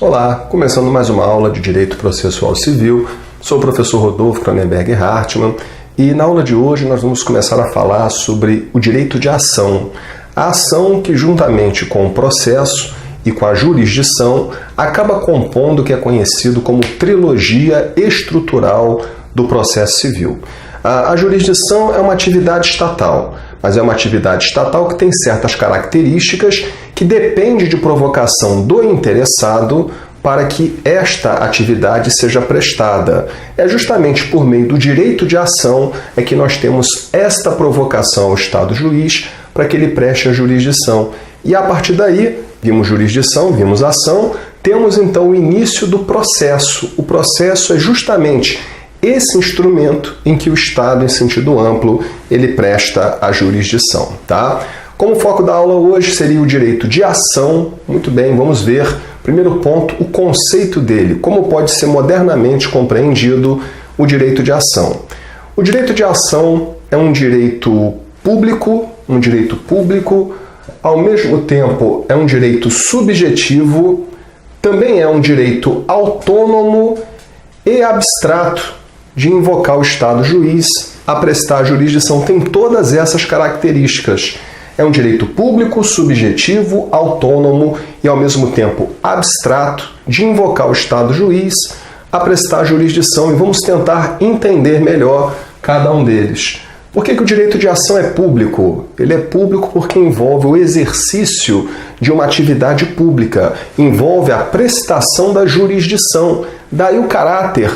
Olá, começando mais uma aula de Direito Processual Civil. Sou o professor Rodolfo Cronenberg Hartmann e na aula de hoje nós vamos começar a falar sobre o direito de ação. A ação que, juntamente com o processo e com a jurisdição, acaba compondo o que é conhecido como trilogia estrutural do processo civil. A jurisdição é uma atividade estatal, mas é uma atividade estatal que tem certas características que depende de provocação do interessado para que esta atividade seja prestada. É justamente por meio do direito de ação é que nós temos esta provocação ao Estado juiz para que ele preste a jurisdição. E a partir daí, vimos jurisdição, vimos ação, temos então o início do processo. O processo é justamente esse instrumento em que o Estado, em sentido amplo, ele presta a jurisdição, tá? Como o foco da aula hoje seria o direito de ação, muito bem, vamos ver, primeiro ponto, o conceito dele, como pode ser modernamente compreendido o direito de ação. O direito de ação é um direito público, ao mesmo tempo é um direito subjetivo, também é um direito autônomo e abstrato de invocar o Estado juiz a prestar a jurisdição. Tem todas essas características. É um direito público, subjetivo, autônomo e, ao mesmo tempo, abstrato de invocar o Estado juiz a prestar a jurisdição. E vamos tentar entender melhor cada um deles. Por que o direito de ação é público? Ele é público porque envolve o exercício de uma atividade pública, envolve a prestação da jurisdição. Daí o caráter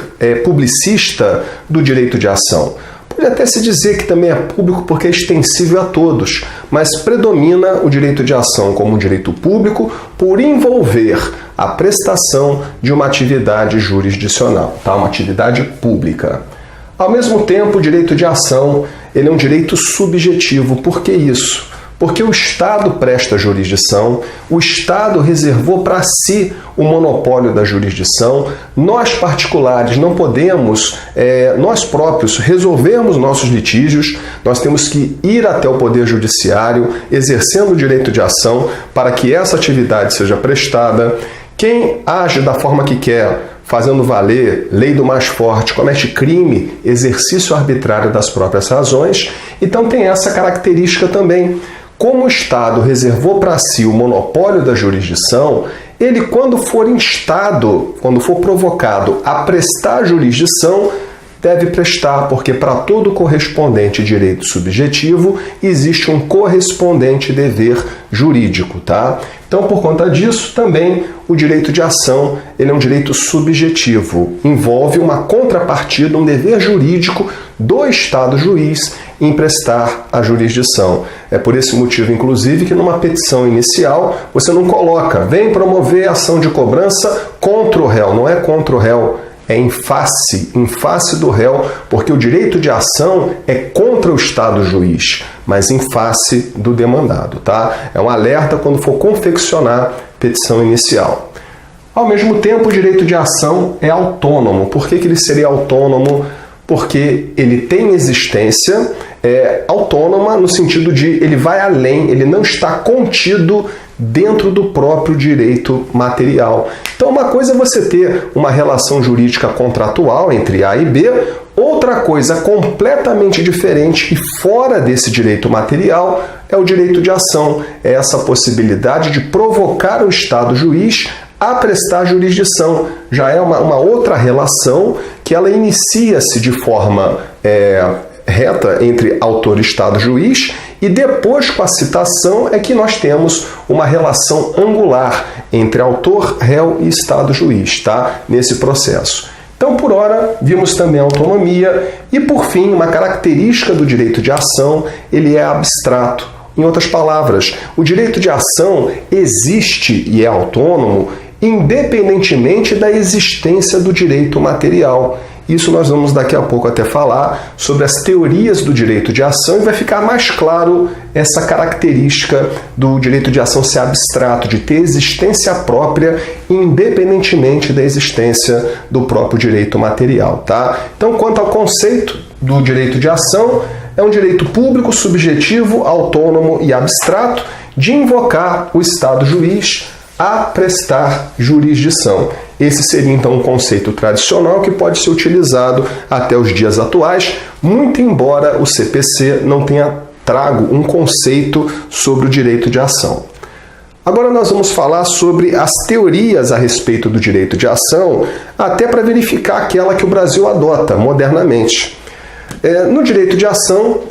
publicista do direito de ação. Pode até se dizer que também é público porque é extensível a todos, mas predomina o direito de ação como um direito público por envolver a prestação de uma atividade jurisdicional, tá? Uma atividade pública. Ao mesmo tempo, o direito de ação ele é um direito subjetivo. Por que isso? Porque o Estado presta jurisdição, o Estado reservou para si o monopólio da jurisdição. Nós, particulares, não podemos, nós próprios, resolvermos nossos litígios. Nós temos que ir até o Poder Judiciário, exercendo o direito de ação para que essa atividade seja prestada. Quem age da forma que quer, fazendo valer lei do mais forte, comete crime, exercício arbitrário das próprias razões. Então tem essa característica também. Como o Estado reservou para si o monopólio da jurisdição, ele, quando for instado, quando for provocado a prestar jurisdição, deve prestar, porque para todo correspondente direito subjetivo existe um correspondente dever jurídico, tá? Então, por conta disso, também o direito de ação ele é um direito subjetivo, envolve uma contrapartida, um dever jurídico do Estado juiz em prestar a jurisdição. É por esse motivo, inclusive, que numa petição inicial você não coloca, vem promover ação de cobrança contra o réu, não é contra o réu, é em face do réu, porque o direito de ação é contra o Estado juiz, mas em face do demandado, tá? É um alerta quando for confeccionar petição inicial. Ao mesmo tempo, o direito de ação é autônomo. Por que ele seria autônomo? Porque ele tem existência autônoma no sentido de ele vai além, ele não está contido dentro do próprio direito material. Então, uma coisa é você ter uma relação jurídica contratual entre A e B, outra coisa completamente diferente e fora desse direito material é o direito de ação. É essa possibilidade de provocar o Estado juiz a prestar jurisdição. Já é uma outra relação que ela inicia-se de forma reta entre autor e Estado juiz e depois, com a citação, é que nós temos uma relação angular entre autor, réu e Estado juiz, tá? Nesse processo. Então, por ora, vimos também a autonomia e, por fim, uma característica do direito de ação, ele é abstrato. Em outras palavras, o direito de ação existe e é autônomo independentemente da existência do direito material. Isso nós vamos daqui a pouco até falar sobre as teorias do direito de ação e vai ficar mais claro essa característica do direito de ação ser abstrato, de ter existência própria independentemente da existência do próprio direito material, tá? Então, quanto ao conceito do direito de ação, é um direito público, subjetivo, autônomo e abstrato de invocar o Estado juiz a prestar jurisdição. Esse seria então um conceito tradicional que pode ser utilizado até os dias atuais, muito embora o CPC não tenha trago um conceito sobre o direito de ação. Agora nós vamos falar sobre as teorias a respeito do direito de ação, até para verificar aquela que o Brasil adota modernamente. No direito de ação,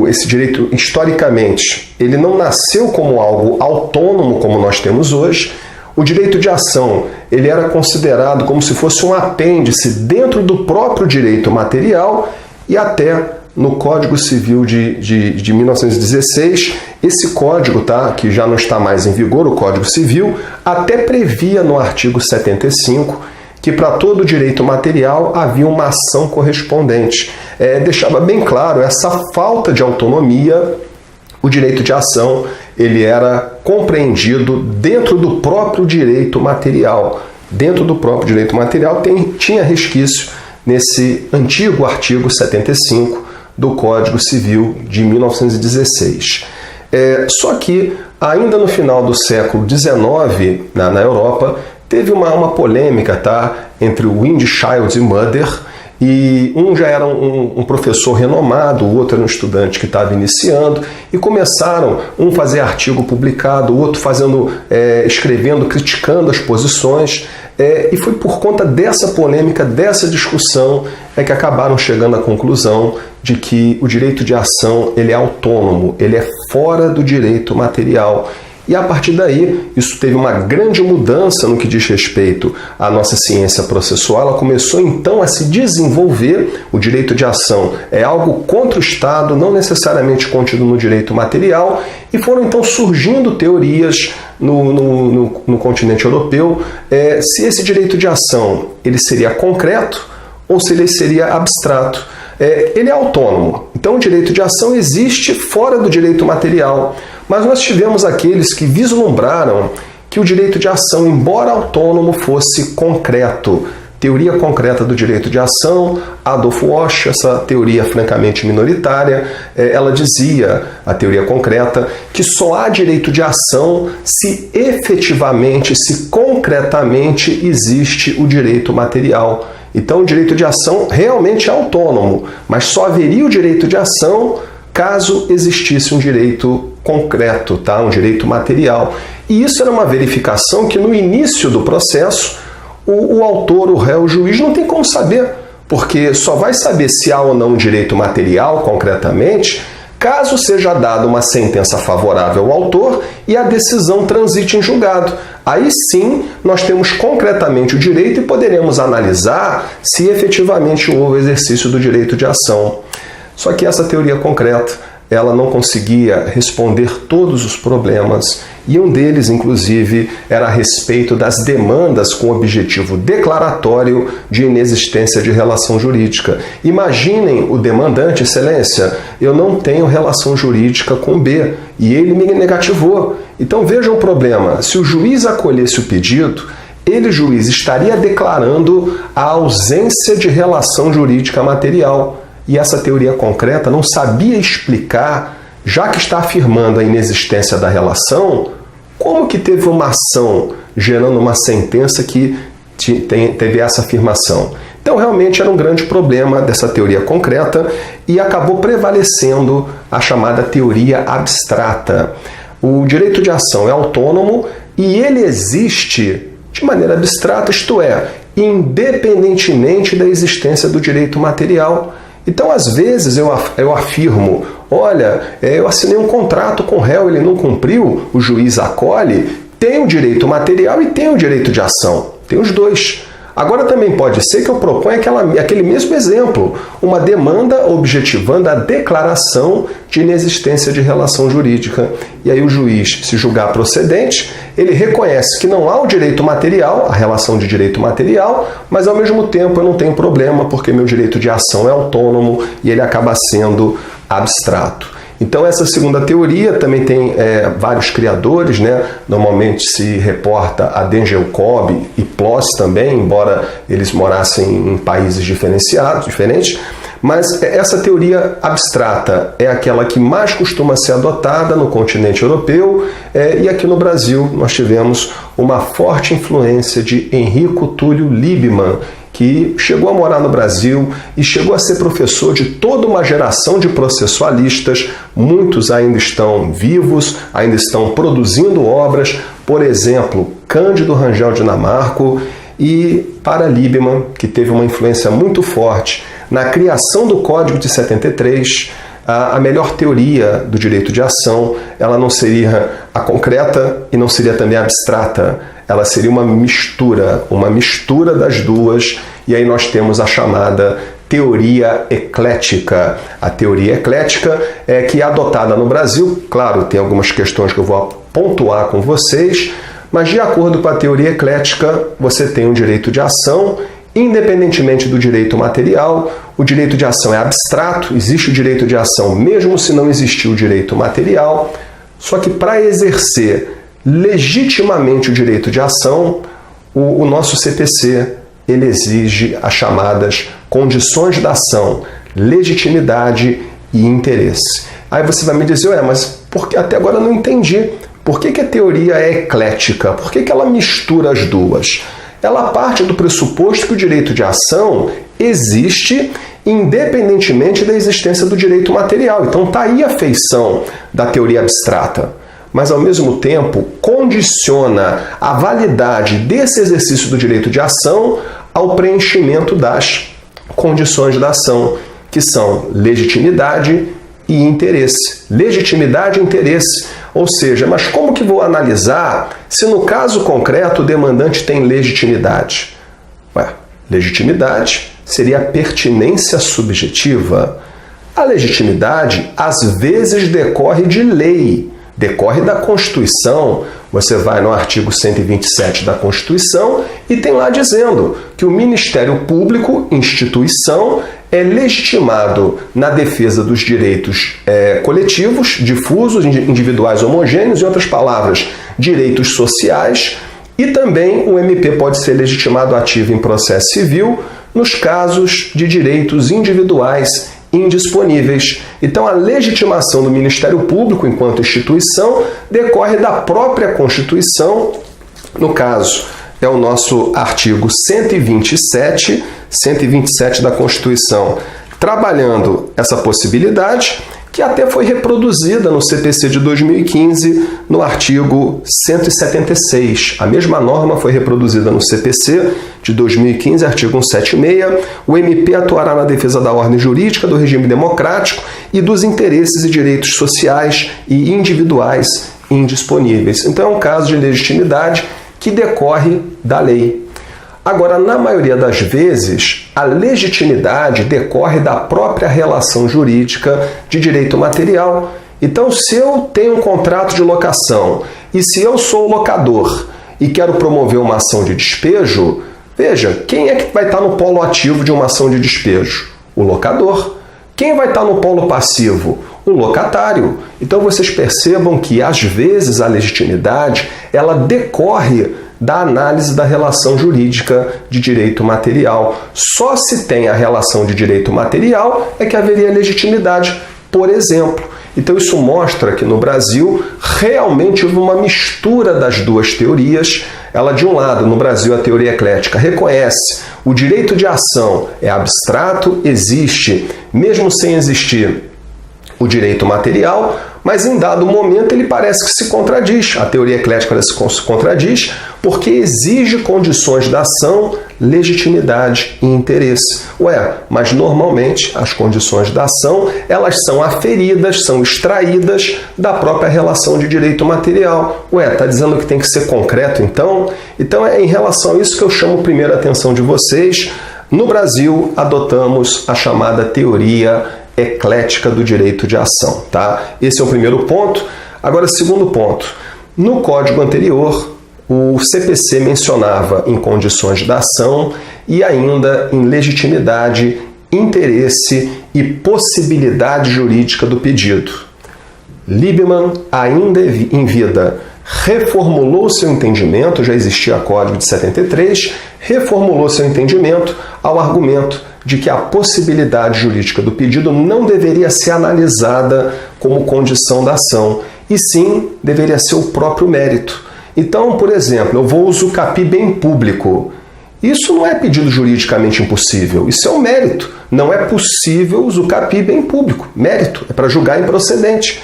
esse direito, historicamente, ele não nasceu como algo autônomo como nós temos hoje. O direito de ação ele era considerado como se fosse um apêndice dentro do próprio direito material e até no Código Civil de 1916, esse código, que já não está mais em vigor, o Código Civil, até previa no artigo 75 que para todo direito material havia uma ação correspondente. Deixava bem claro essa falta de autonomia. O direito de ação ele era compreendido dentro do próprio direito material. Dentro do próprio direito material tinha resquício nesse antigo artigo 75 do Código Civil de 1916. Só que, ainda no final do século XIX, na Europa, teve uma polêmica entre o Windchild e Mudder, e um já era um professor renomado, o outro era um estudante que estava iniciando, e começaram um fazer artigo publicado, o outro escrevendo, criticando as posições, e foi por conta dessa polêmica, dessa discussão, que acabaram chegando à conclusão de que o direito de ação ele é autônomo, ele é fora do direito material. E a partir daí, isso teve uma grande mudança no que diz respeito à nossa ciência processual. Ela começou então a se desenvolver. O direito de ação é algo contra o Estado, não necessariamente contido no direito material, e foram então surgindo teorias no continente europeu se esse direito de ação ele seria concreto ou se ele seria abstrato. Ele é autônomo, então o direito de ação existe fora do direito material. Mas nós tivemos aqueles que vislumbraram que o direito de ação, embora autônomo, fosse concreto. Teoria concreta do direito de ação, Adolf Walsh, essa teoria francamente minoritária, ela dizia, a teoria concreta, que só há direito de ação se efetivamente, se concretamente existe o direito material. Então o direito de ação realmente é autônomo, mas só haveria o direito de ação caso existisse um direito concreto, um direito material. E isso era uma verificação que no início do processo o autor, o réu, o juiz não tem como saber, porque só vai saber se há ou não um direito material concretamente caso seja dada uma sentença favorável ao autor e a decisão transite em julgado. Aí sim nós temos concretamente o direito e poderemos analisar se efetivamente houve exercício do direito de ação. Só que essa teoria concreta, ela não conseguia responder todos os problemas, e um deles, inclusive, era a respeito das demandas com objetivo declaratório de inexistência de relação jurídica. Imaginem o demandante, excelência, eu não tenho relação jurídica com B, e ele me negativou. Então vejam o problema, se o juiz acolhesse o pedido, ele, juiz, estaria declarando a ausência de relação jurídica material. E essa teoria concreta não sabia explicar, já que está afirmando a inexistência da relação, como que teve uma ação gerando uma sentença que teve essa afirmação. Então realmente era um grande problema dessa teoria concreta e acabou prevalecendo a chamada teoria abstrata. O direito de ação é autônomo e ele existe de maneira abstrata, isto é, independentemente da existência do direito material. Então, às vezes, eu afirmo, olha, eu assinei um contrato com o réu, ele não cumpriu, o juiz acolhe, tem o direito material e tem o direito de ação, tem os dois. Agora também pode ser que eu proponha aquele mesmo exemplo, uma demanda objetivando a declaração de inexistência de relação jurídica. E aí o juiz, se julgar procedente, ele reconhece que não há o direito material, a relação de direito material, mas ao mesmo tempo eu não tenho problema porque meu direito de ação é autônomo e ele acaba sendo abstrato. Então essa segunda teoria também tem vários criadores, Normalmente se reporta a Dengelcob e Ploss também, embora eles morassem em países diferentes, Mas essa teoria abstrata é aquela que mais costuma ser adotada no continente europeu, e aqui no Brasil nós tivemos uma forte influência de Enrico Túlio Liebman, que chegou a morar no Brasil e chegou a ser professor de toda uma geração de processualistas. Muitos ainda estão vivos, ainda estão produzindo obras, por exemplo, Cândido Rangel Dinamarco. E para Liebman, que teve uma influência muito forte na criação do Código de 73, a melhor teoria do direito de ação, ela não seria a concreta e não seria também a abstrata. Ela seria uma mistura das duas, e aí nós temos a chamada teoria eclética. A teoria eclética é que é adotada no Brasil, claro, tem algumas questões que eu vou pontuar com vocês, mas de acordo com a teoria eclética, você tem um direito de ação, independentemente do direito material. O direito de ação é abstrato, existe o direito de ação mesmo se não existir o direito material, só que para exercer legitimamente o direito de ação, o nosso CPC ele exige as chamadas condições da ação, legitimidade e interesse. Aí você vai me dizer, mas por que até agora eu não entendi? Por que a teoria é eclética? Por que ela mistura as duas? Ela parte do pressuposto que o direito de ação existe independentemente da existência do direito material. Então está aí a feição da teoria abstrata. Mas, ao mesmo tempo, condiciona a validade desse exercício do direito de ação ao preenchimento das condições da ação, que são legitimidade e interesse. Legitimidade e interesse. Ou seja, mas como que vou analisar se no caso concreto o demandante tem legitimidade? Legitimidade seria a pertinência subjetiva. A legitimidade, às vezes, decorre de lei, decorre da Constituição. Você vai no artigo 127 da Constituição e tem lá dizendo que o Ministério Público, instituição, é legitimado na defesa dos direitos coletivos, difusos, individuais, homogêneos, em outras palavras, direitos sociais, e também o MP pode ser legitimado ativo em processo civil nos casos de direitos individuais indisponíveis. Então, a legitimação do Ministério Público enquanto instituição decorre da própria Constituição. No caso, é o nosso artigo 127 da Constituição, trabalhando essa possibilidade, que até foi reproduzida no CPC de 2015, no artigo 176. A mesma norma foi reproduzida no CPC de 2015, artigo 176. O MP atuará na defesa da ordem jurídica, do regime democrático e dos interesses e direitos sociais e individuais indisponíveis. Então, é um caso de legitimidade que decorre da lei. Agora, na maioria das vezes, a legitimidade decorre da própria relação jurídica de direito material. Então, se eu tenho um contrato de locação e se eu sou locador e quero promover uma ação de despejo, veja, quem é que vai estar no polo ativo de uma ação de despejo? O locador. Quem vai estar no polo passivo? O locatário. Então, vocês percebam que, às vezes, a legitimidade ela decorre da análise da relação jurídica de direito material. Só se tem a relação de direito material é que haveria legitimidade, por exemplo. Então isso mostra que no Brasil realmente houve uma mistura das duas teorias. Ela, de um lado, no Brasil, a teoria eclética reconhece o direito de ação é abstrato, existe, mesmo sem existir o direito material, mas em dado momento ele parece que se contradiz. A teoria eclética se contradiz porque exige condições da ação, legitimidade e interesse. Mas normalmente as condições da ação elas são aferidas, são extraídas da própria relação de direito material. Está dizendo que tem que ser concreto então? Então é em relação a isso que eu chamo primeiro a atenção de vocês. No Brasil adotamos a chamada teoria eclética do direito de ação, tá? Esse é o primeiro ponto. Agora, segundo ponto. No código anterior, o CPC mencionava em condições da ação e ainda em legitimidade, interesse e possibilidade jurídica do pedido. Liebman, ainda em vida, reformulou seu entendimento, já existia Código de 73, reformulou seu entendimento ao argumento de que a possibilidade jurídica do pedido não deveria ser analisada como condição da ação, e sim deveria ser o próprio mérito. Então, por exemplo, eu vou usucapi bem público. Isso não é pedido juridicamente impossível, isso é um mérito. Não é possível usucapi bem público. Mérito, é para julgar improcedente.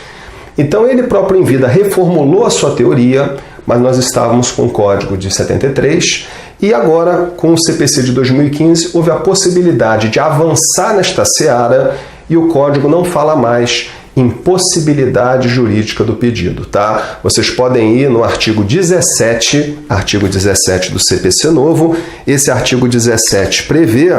Então ele próprio em vida reformulou a sua teoria, mas nós estávamos com o Código de 73 e agora com o CPC de 2015 houve a possibilidade de avançar nesta seara e o Código não fala mais em possibilidade jurídica do pedido, tá? Vocês podem ir no artigo 17 do CPC novo. Esse artigo 17 prevê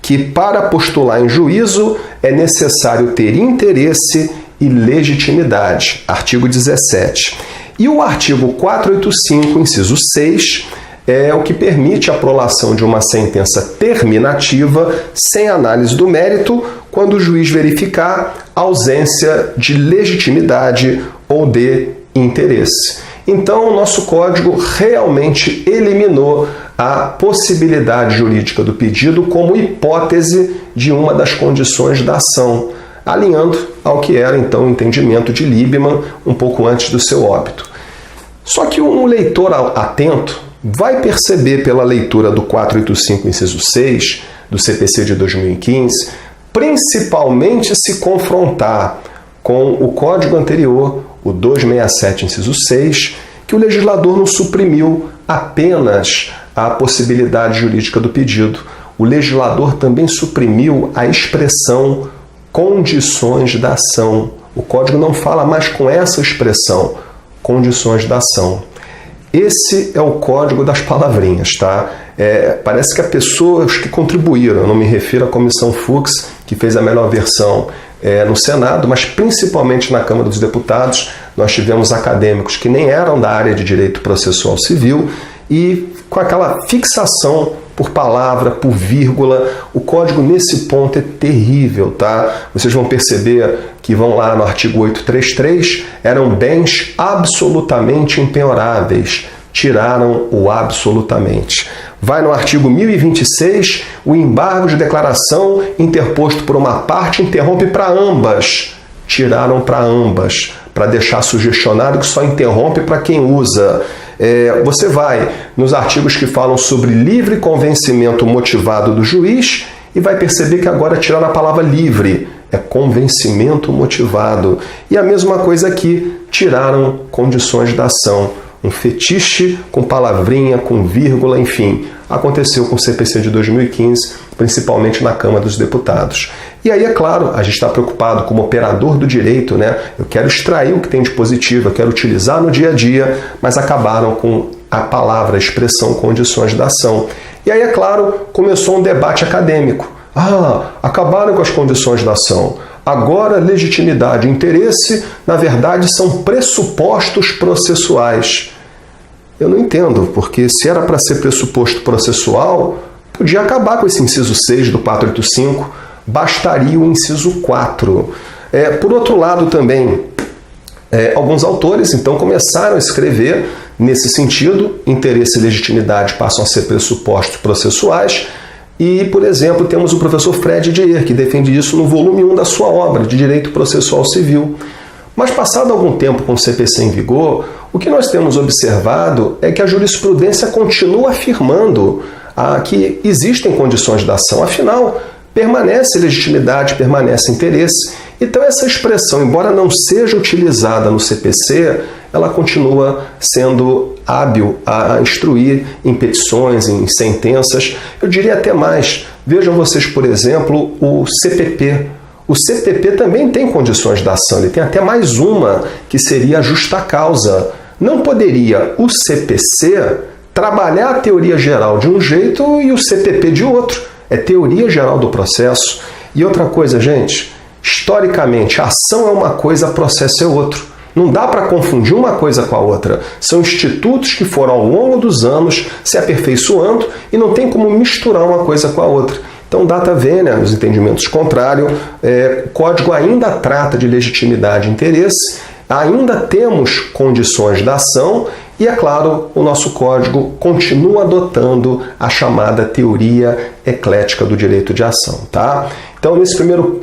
que para postular em juízo é necessário ter interesse e legitimidade, artigo 17. E o artigo 485, inciso 6, é o que permite a prolação de uma sentença terminativa sem análise do mérito, quando o juiz verificar ausência de legitimidade ou de interesse. Então, o nosso código realmente eliminou a possibilidade jurídica do pedido como hipótese de uma das condições da ação, alinhando ao que era então o entendimento de Liebman um pouco antes do seu óbito. Só que um leitor atento vai perceber pela leitura do 485, inciso 6, do CPC de 2015, principalmente se confrontar com o código anterior, o 267, inciso 6, que o legislador não suprimiu apenas a possibilidade jurídica do pedido. O legislador também suprimiu a expressão condições da ação. O código não fala mais com essa expressão, condições da ação. Esse é o código das palavrinhas, tá? Parece que as pessoas que contribuíram, eu não me refiro à Comissão Fux, que fez a melhor versão no Senado, mas principalmente na Câmara dos Deputados, nós tivemos acadêmicos que nem eram da área de direito processual civil e com aquela fixação por palavra, por vírgula. O código nesse ponto é terrível, tá? Vocês vão perceber que vão lá no artigo 833, eram bens absolutamente impenhoráveis, tiraram o absolutamente. Vai no artigo 1026, o embargo de declaração interposto por uma parte interrompe para ambas, tiraram para ambas, para deixar sugestionado que só interrompe para quem usa. Você vai nos artigos que falam sobre livre convencimento motivado do juiz e vai perceber que agora tiraram a palavra livre, é convencimento motivado. E a mesma coisa aqui, tiraram condições da ação. Um fetiche com palavrinha, com vírgula, enfim. Aconteceu com o CPC de 2015, principalmente na Câmara dos Deputados. E aí, é claro, a gente está preocupado como operador do direito, né? Eu quero extrair o que tem de positivo, eu quero utilizar no dia a dia, mas acabaram com a palavra, a expressão condições da ação. E aí, é claro, começou um debate acadêmico. Acabaram com as condições da ação. Agora, legitimidade e interesse, na verdade, são pressupostos processuais. Eu não entendo, porque se era para ser pressuposto processual, podia acabar com esse inciso 6 do 485, bastaria o inciso 4. Por outro lado também, alguns autores então começaram a escrever nesse sentido, interesse e legitimidade passam a ser pressupostos processuais, e, por exemplo, temos o professor Fred Dier, que defende isso no volume 1 da sua obra, de Direito Processual Civil. Mas, passado algum tempo com o CPC em vigor, o que nós temos observado é que a jurisprudência continua afirmando que existem condições da ação, afinal, permanece legitimidade, permanece interesse. Então, essa expressão, embora não seja utilizada no CPC, ela continua sendo hábil a instruir em petições, em sentenças. Eu diria até mais. Vejam vocês, por exemplo, o CPP. O CPP também tem condições da ação, ele tem até mais uma, que seria a justa causa. Não poderia o CPC trabalhar a teoria geral de um jeito e o CPP de outro. É teoria geral do processo. E outra coisa, gente, historicamente, a ação é uma coisa, processo é outro. Não dá para confundir uma coisa com a outra. São institutos que foram ao longo dos anos se aperfeiçoando e não tem como misturar uma coisa com a outra. Então, data vênia, nos entendimentos contrários, o Código ainda trata de legitimidade e interesse, ainda temos condições da ação e, é claro, o nosso código continua adotando a chamada teoria eclética do direito de ação, tá? Então,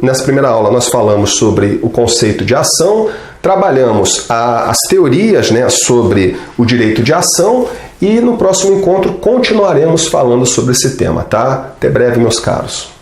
nessa primeira aula, nós falamos sobre o conceito de ação, trabalhamos as teorias, né, sobre o direito de ação e no próximo encontro continuaremos falando sobre esse tema, tá? Até breve, meus caros.